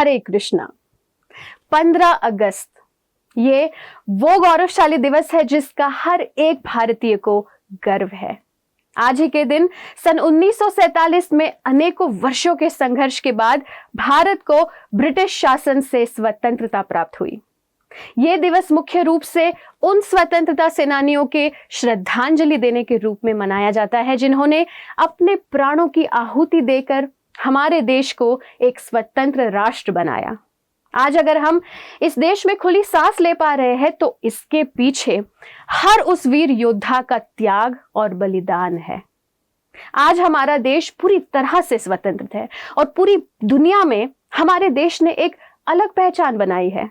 हरे कृष्णा। 15 अगस्त ये वो गौरवशाली दिवस है जिसका हर एक भारतीय को गर्व है। आज ही के दिन सन 1947 में अनेकों वर्षों के संघर्ष के बाद भारत को ब्रिटिश शासन से स्वतंत्रता प्राप्त हुई। ये दिवस मुख्य रूप से उन स्वतंत्रता सेनानियों के श्रद्धांजलि देने के रूप में मनाया जाता है जिन्होंने अपने प्राणों की आहुति देकर हमारे देश को एक स्वतंत्र राष्ट्र बनाया। आज अगर हम इस देश में खुली सांस ले पा रहे हैं तो इसके पीछे हर उस वीर योद्धा का त्याग और बलिदान है। आज हमारा देश पूरी तरह से स्वतंत्र है और पूरी दुनिया में हमारे देश ने एक अलग पहचान बनाई है।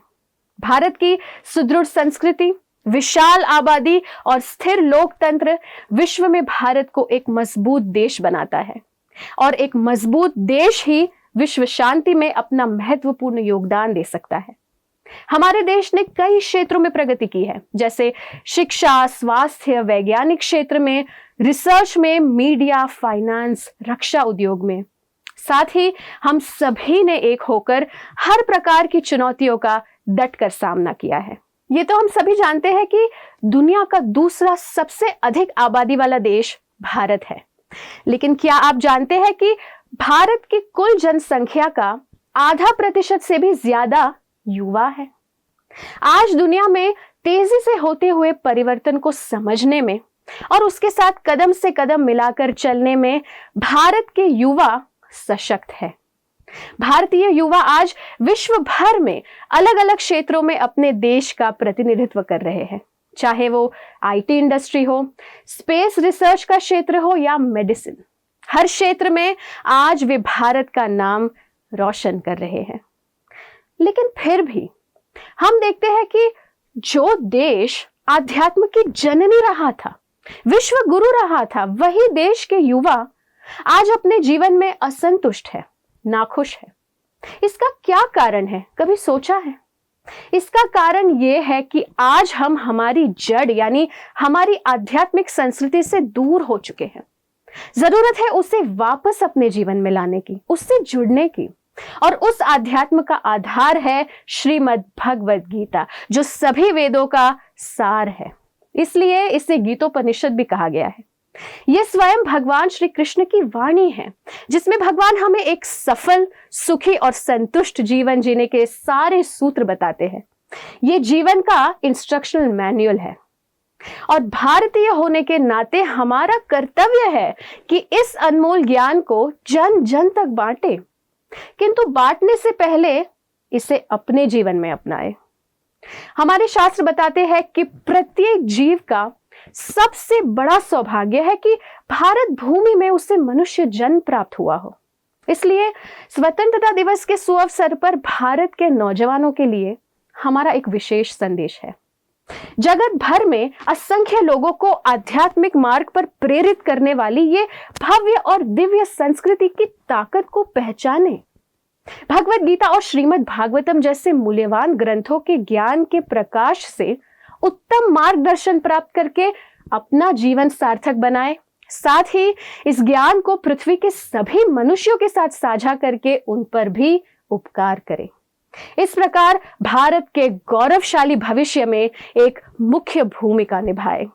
भारत की सुदृढ़ संस्कृति, विशाल आबादी और स्थिर लोकतंत्र विश्व में भारत को एक मजबूत देश बनाता है और एक मजबूत देश ही विश्व शांति में अपना महत्वपूर्ण योगदान दे सकता है। हमारे देश ने कई क्षेत्रों में प्रगति की है, जैसे शिक्षा, स्वास्थ्य, वैज्ञानिक क्षेत्र में, रिसर्च में, मीडिया, फाइनेंस, रक्षा उद्योग में। साथ ही हम सभी ने एक होकर हर प्रकार की चुनौतियों का डटकर सामना किया है। ये तो हम सभी जानते हैं कि दुनिया का दूसरा सबसे अधिक आबादी वाला देश भारत है, लेकिन क्या आप जानते हैं कि भारत की कुल जनसंख्या का आधा प्रतिशत से भी ज्यादा युवा है। आज दुनिया में तेजी से होते हुए परिवर्तन को समझने में और उसके साथ कदम से कदम मिलाकर चलने में भारत के युवा सशक्त है। भारतीय युवा आज विश्व भर में अलग अलग क्षेत्रों में अपने देश का प्रतिनिधित्व कर रहे हैं, चाहे वो आईटी इंडस्ट्री हो, स्पेस रिसर्च का क्षेत्र हो या मेडिसिन। हर क्षेत्र में आज वे भारत का नाम रोशन कर रहे हैं। लेकिन फिर भी हम देखते हैं कि जो देश आध्यात्म की जननी रहा था, विश्व गुरु रहा था, वही देश के युवा आज अपने जीवन में असंतुष्ट है, नाखुश है। इसका क्या कारण है, कभी सोचा है? इसका कारण यह है कि आज हम हमारी जड़ यानी हमारी आध्यात्मिक संस्कृति से दूर हो चुके हैं। जरूरत है उसे वापस अपने जीवन में लाने की, उससे जुड़ने की। और उस आध्यात्म का आधार है श्रीमद् भगवद गीता, जो सभी वेदों का सार है। इसलिए इसे गीतोपनिषद भी कहा गया है। यह स्वयं भगवान श्री कृष्ण की वाणी है, जिसमें भगवान हमें एक सफल, सुखी और संतुष्ट जीवन जीने के सारे सूत्र बताते हैं। यह जीवन का इंस्ट्रक्शनल मैनुअल है और भारतीय होने के नाते हमारा कर्तव्य है कि इस अनमोल ज्ञान को जन जन तक बांटे, किंतु बांटने से पहले इसे अपने जीवन में अपनाए। हमारे शास्त्र बताते हैं कि प्रत्येक जीव का सबसे बड़ा सौभाग्य है कि भारत भूमि में उसे मनुष्य जन्म प्राप्त हुआ हो। इसलिए स्वतंत्रता दिवस के सुअवसर पर भारत के नौजवानों के लिए हमारा एक विशेष संदेश है। जगत भर में असंख्य लोगों को आध्यात्मिक मार्ग पर प्रेरित करने वाली ये भव्य और दिव्य संस्कृति की ताकत को पहचाने। भगवद गीता और श्रीमद् भागवतम जैसे मूल्यवान ग्रंथों के ज्ञान के प्रकाश से उत्तम मार्गदर्शन प्राप्त करके अपना जीवन सार्थक बनाए। साथ ही इस ज्ञान को पृथ्वी के सभी मनुष्यों के साथ साझा करके उन पर भी उपकार करें। इस प्रकार भारत के गौरवशाली भविष्य में एक मुख्य भूमिका निभाए।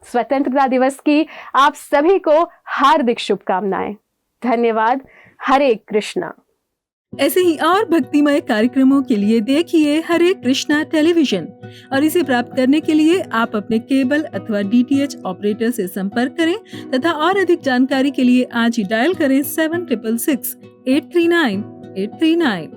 स्वतंत्रता दिवस की आप सभी को हार्दिक शुभकामनाएं। धन्यवाद। हरे कृष्णा। ऐसे ही और भक्तिमय कार्यक्रमों के लिए देखिए हरे कृष्णा टेलीविजन और इसे प्राप्त करने के लिए आप अपने केबल अथवा डीटीएच ऑपरेटर से संपर्क करें तथा और अधिक जानकारी के लिए आज ही डायल करें 7666 839 839।